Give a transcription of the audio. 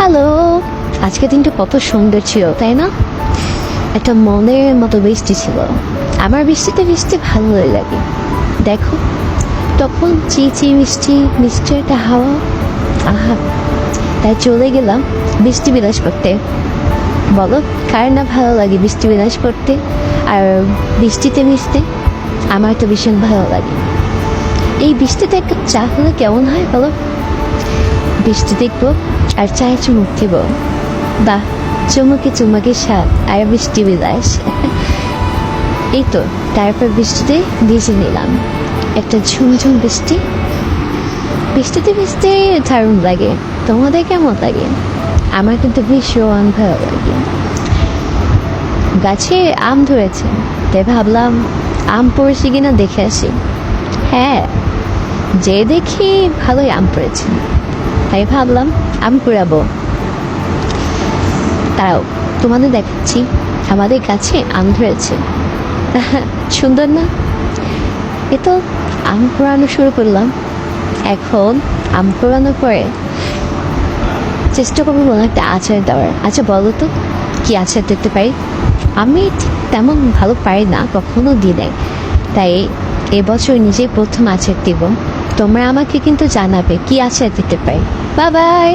Hello, আজকে দিনটা কত সুন্দর ছিল তাই না? একটা মনের মতো বৃষ্টি ছিল। আমার বৃষ্টিতে ভিজতে ভালোই লাগে। দেখো, তখন চিচি মিষ্টি মিষ্টি একটা হাওয়া, আহা! তাই চলে গেলাম বৃষ্টি বিলাস করতে। বলো, কার না ভালো লাগে বৃষ্টি বিলাস করতে? আর বৃষ্টিতে মিশতে আমার তো ভীষণ ভালো লাগে। এই বৃষ্টিতে একটা চা হলে কেমন হয় বলো? বৃষ্টি দেখবো আর চায়ে চুমুক দিব। বাহ, চুমুকে চুমুকে স্বাদ আর বৃষ্টি বিলাস। এই তো, তারপর বৃষ্টিতে ভিজে নিলাম। একটা ঝুমঝুম বৃষ্টি। বৃষ্টিতে ভিজতে দারুণ লাগে। তোমাদের কেমন লাগে? আমার কিন্তু ভীষণ ভালো লাগে। গাছে আম ধরেছে, তাই ভাবলাম আম পড়েছে কিনা দেখে আসি। হ্যাঁ, যে দেখি ভালোই আম পড়েছে, তাই ভাবলাম আম কুড়াবো। তাও তোমাদের দেখাচ্ছি, আমাদের গাছে আম ধরেছে। সুন্দর না? এ তো আম কুড়ানো শুরু করলাম। এখন আম কুড়ানোর পরে চেষ্টা করবো কোনো একটা আচার দেওয়ার। আচ্ছা বলো তো, কি আচার দিতে পারি? আমি ঠিক তেমন ভালো পারি না, কখনো দিই নাই। তাই এবছর নিজেই প্রথম আচার দিব। তোমরা আমাকে কিন্তু জানাবে কি আচার দিতে পারি। Bye bye.